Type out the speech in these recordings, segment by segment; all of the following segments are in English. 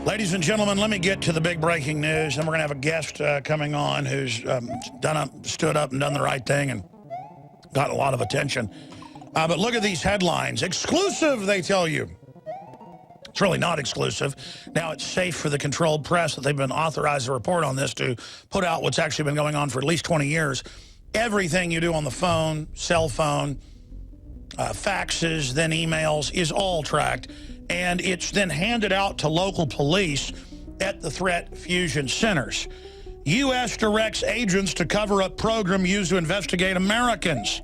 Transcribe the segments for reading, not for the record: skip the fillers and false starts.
Ladies and gentlemen, let me get to the big breaking news. And we're going to have a guest coming on who's stood up and done the right thing and got a lot of attention. But look at these headlines. Exclusive, they tell you. It's really not exclusive. Now it's safe for the controlled press that they've been authorized to report on this to put out what's actually been going on for at least 20 years. Everything you do on the phone, cell phone, faxes, then emails is all tracked. And it's then handed out to local police at the threat fusion centers. U.S. directs agents to cover up program used to investigate Americans.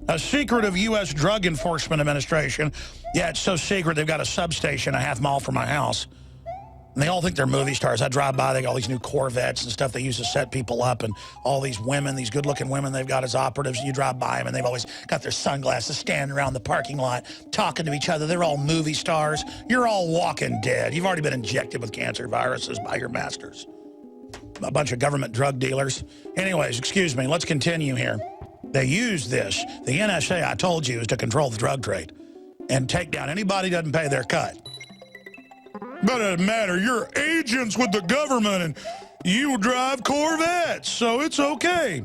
A secret of U.S. Drug Enforcement Administration. Yeah, it's so secret they've got a substation a half mile from my house. And they all think they're movie stars. I drive by, they got all these new Corvettes and stuff they use to set people up, and all these women, these good-looking women they've got as operatives. You drive by them, and they've always got their sunglasses standing around the parking lot talking to each other. They're all movie stars. You're all walking dead. You've already been injected with cancer viruses by your masters. A bunch of government drug dealers. Anyways, excuse me, let's continue here. They use this. The NSA, I told you, is to control the drug trade and take down anybody who doesn't pay their cut. But it doesn't matter. You're agents with the government, and you drive Corvettes, so it's okay.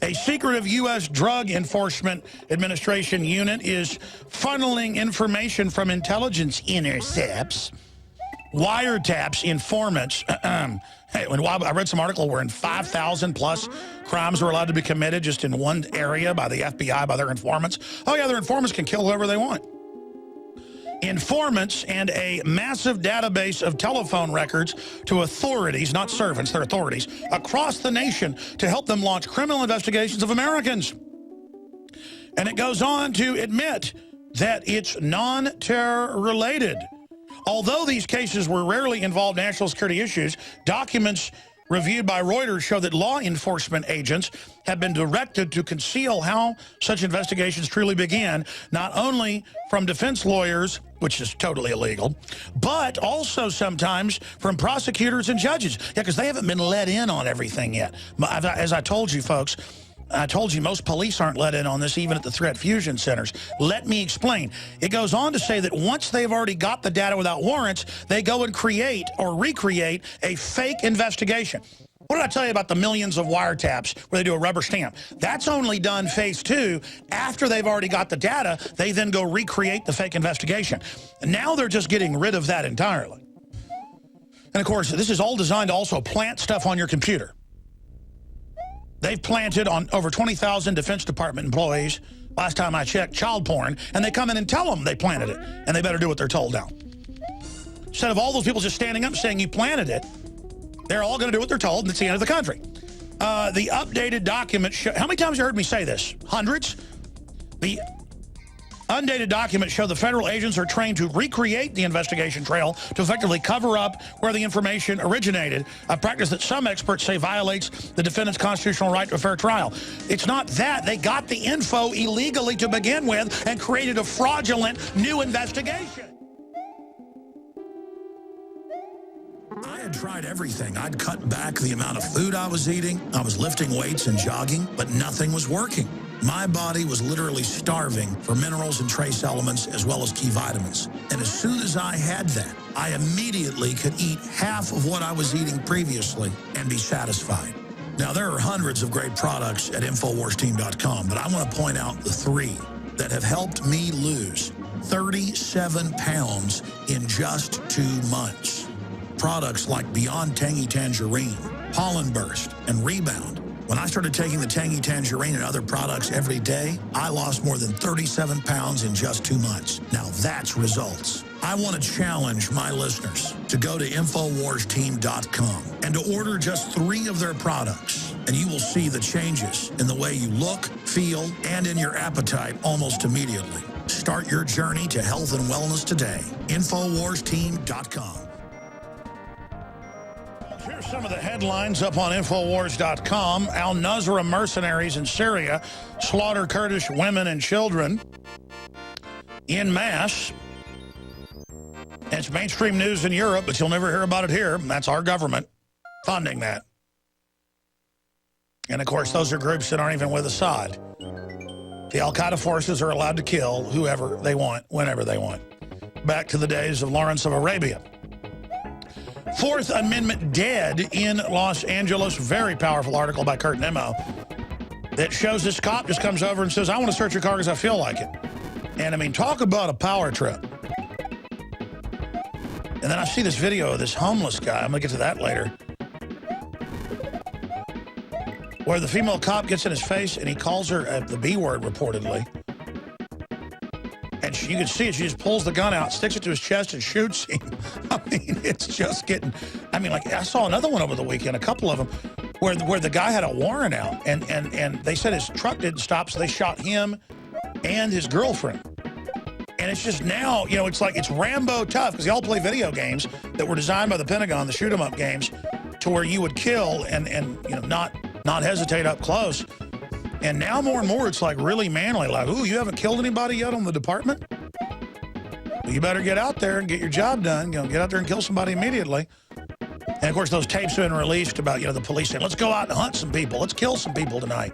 A secretive U.S. Drug Enforcement Administration unit is funneling information from intelligence intercepts, wiretaps, informants. Hey, I read some article where 5,000 plus crimes were allowed to be committed just in one area by the FBI, by their informants. Oh, yeah, their informants can kill whoever they want. Informants and a massive database of telephone records to authorities, not servants, they're authorities, across the nation to help them launch criminal investigations of Americans. And it goes on to admit that it's non-terror related. Although these cases were rarely involved national security issues, documents reviewed by Reuters show that law enforcement agents have been directed to conceal how such investigations truly began, not only from defense lawyers, which is totally illegal, but also sometimes from prosecutors and judges. Yeah, because they haven't been let in on everything yet. As I told you, folks, I told you most police aren't let in on this, even at the threat fusion centers. Let me explain. It goes on to say that once they've already got the data without warrants, they go and create or recreate a fake investigation. What did I tell you about the millions of wiretaps where they do a rubber stamp? That's only done phase 2. After they've already got the data, they then go recreate the fake investigation. And now they're just getting rid of that entirely. And of course, this is all designed to also plant stuff on your computer. They've planted on over 20,000 Defense Department employees, last time I checked, child porn, and they come in and tell them they planted it, and they better do what they're told now. Instead of all those people just standing up saying you planted it, they're all going to do what they're told, and it's the end of the country. The updated document, how many times have you heard me say this? Hundreds? The undated documents show the federal agents are trained to recreate the investigation trail to effectively cover up where the information originated, a practice that some experts say violates the defendant's constitutional right to a fair trial. It's not that. They got the info illegally to begin with and created a fraudulent new investigation. I had tried everything. I'd cut back the amount of food I was eating. I was lifting weights and jogging, but nothing was working. My body was literally starving for minerals and trace elements as well as key vitamins. And as soon as I had that, I immediately could eat half of what I was eating previously and be satisfied. Now, there are hundreds of great products at InfoWarsTeam.com, but I want to point out the 3 that have helped me lose 37 pounds in just 2 months. Products like Beyond Tangy Tangerine, Pollen Burst, and Rebound. When I started taking the Tangy Tangerine and other products every day, I lost more than 37 pounds in just 2 months. Now that's results. I want to challenge my listeners to go to InfoWarsTeam.com and to order just 3 of their products, and you will see the changes in the way you look, feel, and in your appetite almost immediately. Start your journey to health and wellness today. InfoWarsTeam.com. Here's some of the headlines up on Infowars.com. Al-Nusra mercenaries in Syria slaughter Kurdish women and children en masse. It's mainstream news in Europe, but you'll never hear about it here. That's our government funding that. And, of course, those are groups that aren't even with Assad. The al-Qaeda forces are allowed to kill whoever they want, whenever they want. Back to the days of Lawrence of Arabia. Fourth Amendment dead in Los Angeles. Very powerful article by Kurt Nimmo that shows this cop just comes over and says, I want to search your car because I feel like it. And I mean, talk about a power trip. And then I see this video of this homeless guy. I'm going to get to that later. Where the female cop gets in his face and he calls her the B word, reportedly. And you can see it. She just pulls the gun out, sticks it to his chest, and shoots him. I mean, it's just getting... I mean, like, I saw another one over the weekend, a couple of them, where the guy had a warrant out. And they said his truck didn't stop, so they shot him and his girlfriend. And it's just now, you know, it's like it's Rambo tough, because they all play video games that were designed by the Pentagon, the shoot-'em-up games, to where you would kill and you know, not hesitate up close. And now more and more, it's like really manly. Like, ooh, you haven't killed anybody yet on the department? Well, you better get out there and get your job done. You know, get out there and kill somebody immediately. And of course, those tapes have been released about, you know, the police saying, let's go out and hunt some people. Let's kill some people tonight.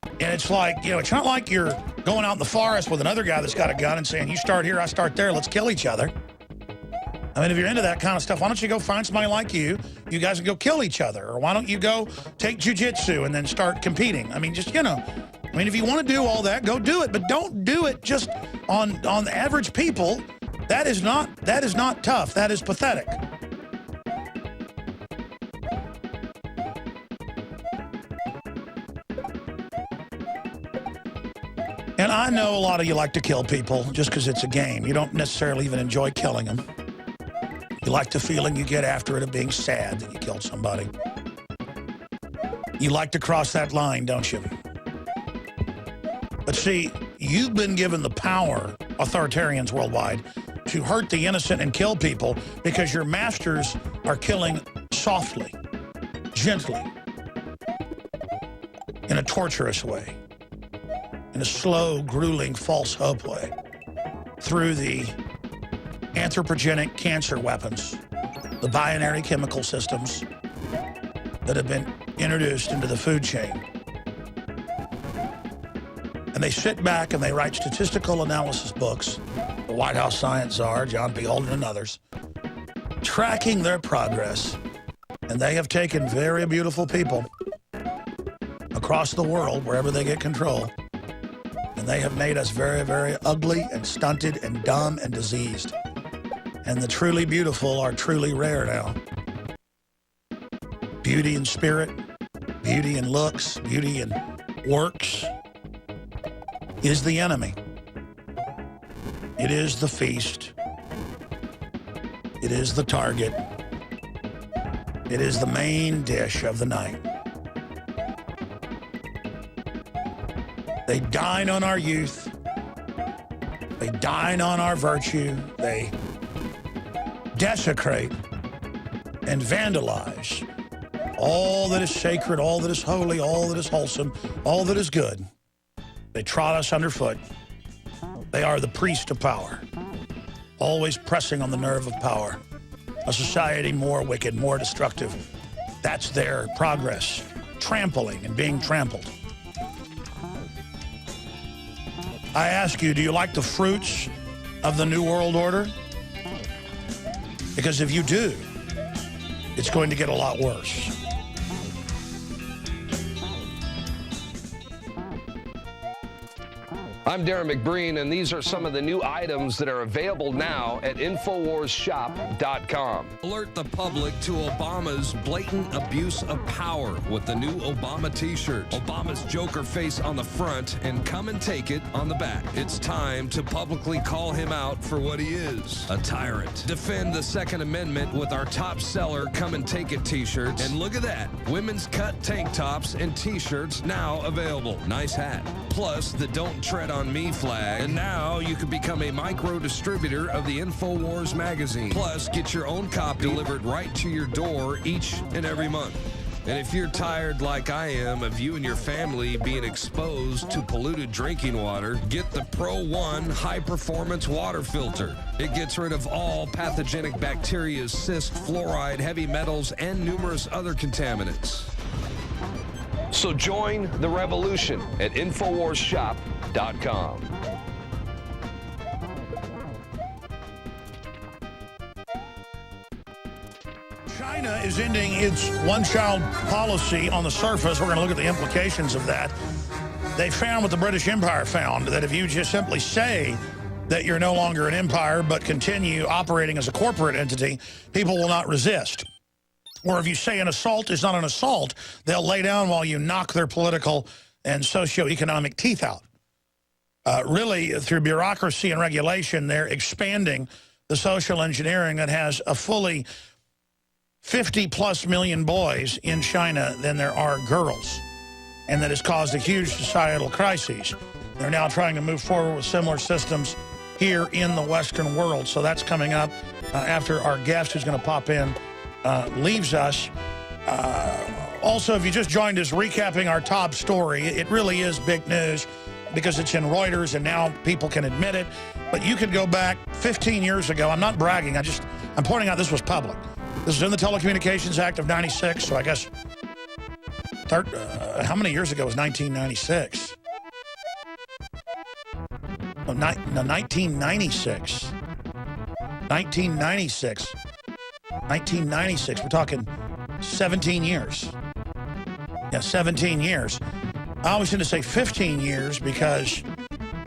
And it's like, you know, it's not like you're going out in the forest with another guy that's got a gun and saying, you start here, I start there, let's kill each other. I mean, if you're into that kind of stuff, why don't you go find somebody like you guys can go kill each other? Or why don't you go take jiu-jitsu and then start competing? I mean, just, you know, I mean, if you want to do all that, go do it. But don't do it just on the average people. That is not tough. That is pathetic. And I know a lot of you like to kill people just because it's a game. You don't necessarily even enjoy killing them. You like the feeling you get after it of being sad that you killed somebody. You like to cross that line, don't you? But see, you've been given the power, authoritarians worldwide, to hurt the innocent and kill people because your masters are killing softly, gently, in a torturous way, in a slow, grueling, false hope way, through the anthropogenic cancer weapons, the binary chemical systems that have been introduced into the food chain. And they sit back and they write statistical analysis books, the White House science czar, John P. Holden and others, tracking their progress. And they have taken very beautiful people across the world, wherever they get control, and they have made us very, very ugly and stunted and dumb and diseased. And the truly beautiful are truly rare now. Beauty in spirit, beauty in looks, beauty in works is the enemy. It is the feast. It is the target. It is the main dish of the night. They dine on our youth. They dine on our virtue. They desecrate and vandalize all that is sacred, all that is holy, all that is wholesome, all that is good. They trod us underfoot. They are the priest of power, always pressing on the nerve of power. A society more wicked, more destructive. That's their progress, trampling and being trampled. I ask you, do you like the fruits of the New World Order? Because if you do, it's going to get a lot worse. I'm Darren McBreen, and these are some of the new items that are available now at InfoWarsShop.com. Alert the public to Obama's blatant abuse of power with the new Obama t-shirt. Obama's Joker face on the front and come and take it on the back. It's time to publicly call him out for what he is, a tyrant. Defend the Second Amendment with our top seller Come and Take It t-shirts. And look at that, women's cut tank tops and t-shirts now available. Nice hat. Plus the Don't Tread on Me flag. And now you can become a micro distributor of the InfoWars magazine. Plus, get your own copy delivered right to your door each and every month. And if you're tired like I am of you and your family being exposed to polluted drinking water, get the Pro One high performance water filter. It gets rid of all pathogenic bacteria, cyst, fluoride, heavy metals, and numerous other contaminants. So join the revolution at InfoWarsShop.com. China is ending its one-child policy on the surface. We're going to look at the implications of that. They found what the British Empire found, that if you just simply say that you're no longer an empire but continue operating as a corporate entity, people will not resist. Or if you say an assault is not an assault, they'll lay down while you knock their political and socioeconomic teeth out. Really, through bureaucracy and regulation, they're expanding the social engineering that has a fully 50-plus million boys in China than there are girls, and that has caused a huge societal crisis. They're now trying to move forward with similar systems here in the Western world. So that's coming up after our guest who's going to pop in leaves us. Also, if you just joined us recapping our top story, it really is big news because it's in Reuters and now people can admit it. But you could go back 15 years ago. I'm not bragging. I'm pointing out this was public. This was in the Telecommunications Act of 96. So I guess, how many years ago was 1996? No, 1996. 1996. 1996. We're talking 17 years. Yeah, 17 years. I always tend to say 15 years because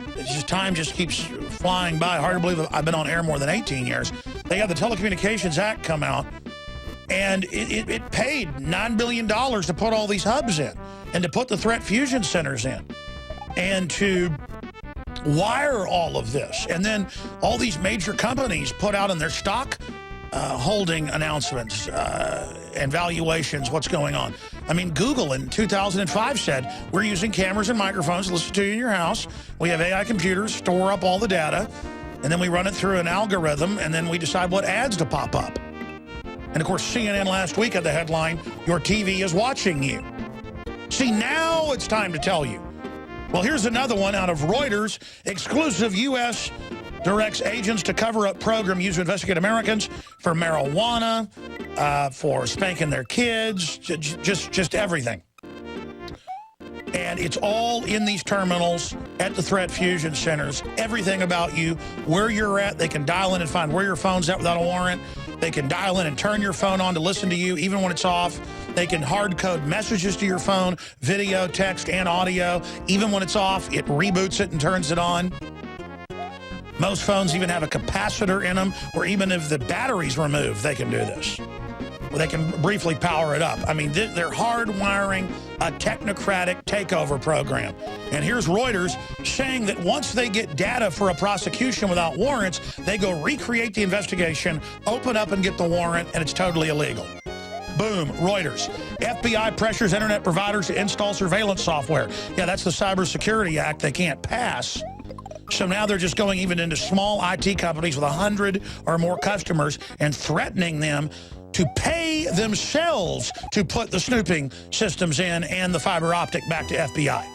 it's just time just keeps flying by. Hard to believe I've been on air more than 18 years. They had the Telecommunications Act come out, and it paid $9 billion to put all these hubs in and to put the threat fusion centers in and to wire all of this. And then all these major companies put out in their stock holding announcements and valuations what's going on. I mean, Google in 2005 said, we're using cameras and microphones to listen to you in your house. We have AI computers, store up all the data, and then we run it through an algorithm, and then we decide what ads to pop up. And of course, CNN last week had the headline, your TV is watching you. See, now it's time to tell you. Well, here's another one out of Reuters. Exclusive U.S. directs agents to cover up program used to investigate Americans for marijuana, for spanking their kids, just everything. And it's all in these terminals at the threat fusion centers. Everything about you, where you're at, they can dial in and find where your phone's at without a warrant. They can dial in and turn your phone on to listen to you even when it's off. They can hard code messages to your phone, video, text, and audio. Even when it's off, it reboots it and turns it on. Most phones even have a capacitor in them where even if the battery's removed, they can do this. They can briefly power it up. I mean, they're hardwiring a technocratic takeover program. And here's Reuters saying that once they get data for a prosecution without warrants, they go recreate the investigation, open up and get the warrant, and it's totally illegal. Boom, Reuters. FBI pressures internet providers to install surveillance software. Yeah, that's the Cybersecurity Act they can't pass. So now they're just going even into small IT companies with 100 or more customers and threatening them to pay themselves to put the snooping systems in and the fiber optic back to FBI.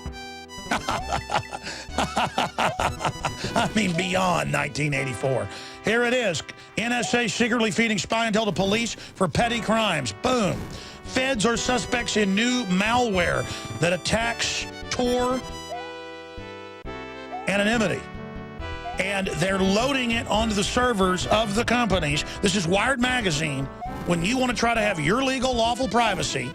I mean, beyond 1984. Here it is. NSA secretly feeding spy intel to police for petty crimes. Boom. Feds are suspects in new malware that attacks Tor anonymity. And they're loading it onto the servers of the companies. This is Wired Magazine. When you want to try to have your legal, lawful privacy,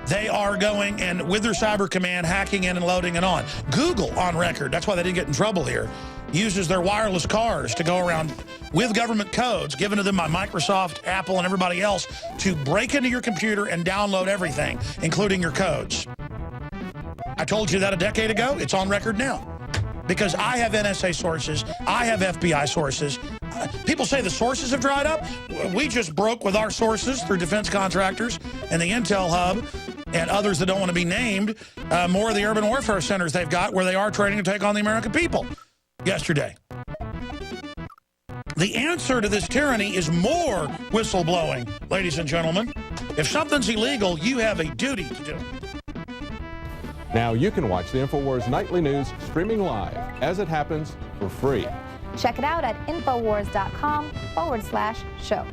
they are going and with their cyber command, hacking in and loading it on. Google, on record, that's why they didn't get in trouble here, uses their wireless cars to go around with government codes given to them by Microsoft, Apple, and everybody else to break into your computer and download everything, including your codes. I told you that a decade ago. It's on record now. Because I have NSA sources, I have FBI sources. People say the sources have dried up. We just broke with our sources through defense contractors and the Intel Hub and others that don't want to be named, more of the urban warfare centers they've got where they are training to take on the American people yesterday. The answer to this tyranny is more whistleblowing, ladies and gentlemen. If something's illegal, you have a duty to do it. Now you can watch the InfoWars Nightly News streaming live as it happens for free. Check it out at Infowars.com/show.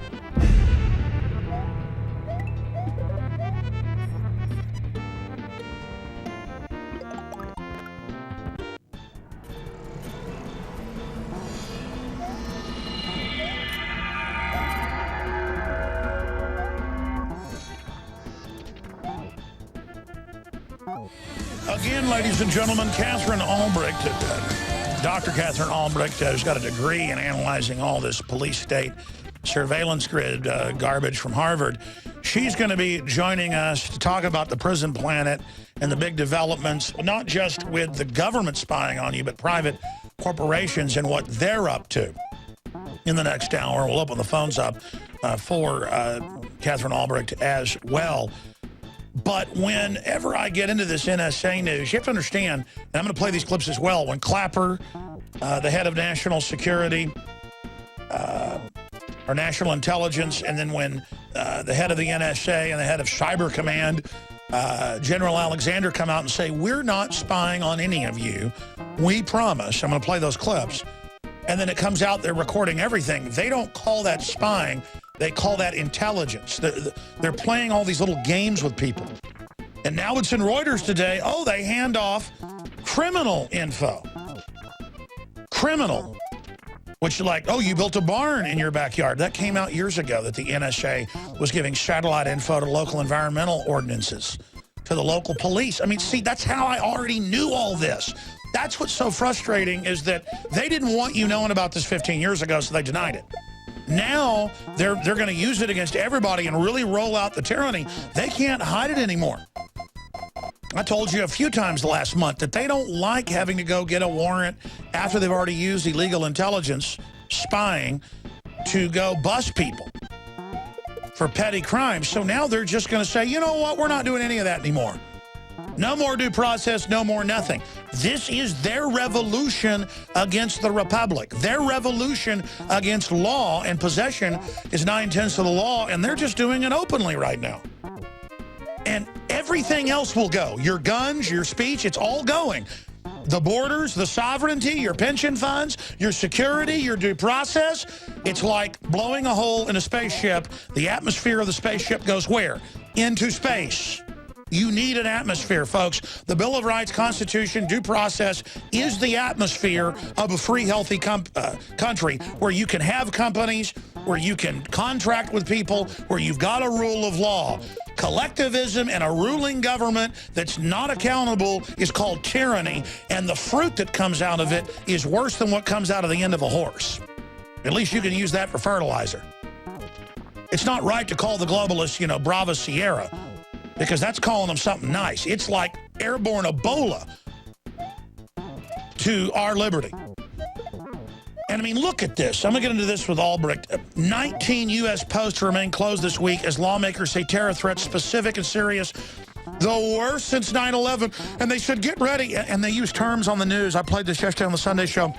Again, ladies and gentlemen, Catherine Albrecht, Dr. Catherine Albrecht, has got a degree in analyzing all this police state surveillance grid garbage from Harvard. She's going to be joining us to talk about the prison planet and the big developments, not just with the government spying on you, but private corporations and what they're up to. In the next hour, we'll open the phones up for Catherine Albrecht as well. But whenever I get into this NSA news, you have to understand, and I'm going to play these clips as well, when Clapper, the head of national security, or national intelligence, and then when the head of the NSA and the head of Cyber Command, General Alexander, come out and say, we're not spying on any of you, we promise. I'm going to play those clips. And then it comes out they're recording everything. They don't call that spying. They call that intelligence. They're playing all these little games with people. And now it's in Reuters today. Oh, they hand off criminal info. Criminal. Which is like, oh, you built a barn in your backyard. That came out years ago that the NSA was giving satellite info to local environmental ordinances, to the local police. I mean, see, that's how I already knew all this. That's what's so frustrating, is that they didn't want you knowing about this 15 years ago, so they denied it. Now they're going to use it against everybody and really roll out the tyranny. They can't hide it anymore. I told you a few times last month that they don't like having to go get a warrant after they've already used illegal intelligence spying to go bust people for petty crimes. So now they're just going to say, you know what, we're not doing any of that anymore. No more due process, no more nothing. This is their revolution against the Republic. Their revolution against law and possession is 9/10 of the law, and they're just doing it openly right now. And everything else will go. Your guns, your speech, it's all going. The borders, the sovereignty, your pension funds, your security, your due process. It's like blowing a hole in a spaceship. The atmosphere of the spaceship goes where? Into space. You need an atmosphere, folks. The Bill of Rights, Constitution, due process is the atmosphere of a free, healthy country where you can have companies, where you can contract with people, where you've got a rule of law. Collectivism and a ruling government that's not accountable is called tyranny, and the fruit that comes out of it is worse than what comes out of the end of a horse. At least you can use that for fertilizer. It's not right to call the globalists, Brava Sierra, because that's calling them something nice. It's like airborne Ebola to our liberty. And I mean, look at this. I'm going to get into this with Albrecht. 19 U.S. posts remain closed this week as lawmakers say terror threats specific and serious, the worst since 9/11. And they said, get ready. And they use terms on the news. I played this yesterday on the Sunday show.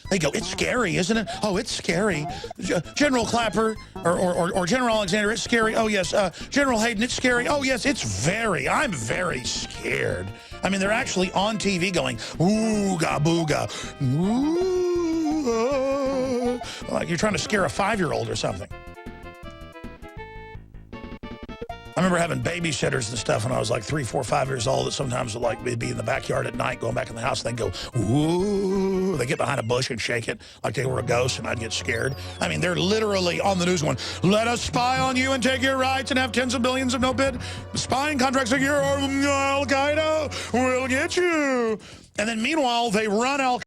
They go, it's scary, isn't it? Oh, it's scary. General Clapper or General Alexander, it's scary. Oh, yes. General Hayden, it's scary. Oh, yes, I'm very scared. I mean, they're actually on TV going, ooga booga. Ooh, like you're trying to scare a 5-year-old or something. I remember having babysitters and stuff when I was like 3, 4, 5 years old that sometimes would like be in the backyard at night going back in the house and they'd go, ooh, they get behind a bush and shake it like they were a ghost and I'd get scared. I mean, they're literally on the news going, let us spy on you and take your rights and have tens of billions of no-bid spying contracts like you're Al-Qaeda, we'll get you. And then meanwhile, they run Al-Qaeda.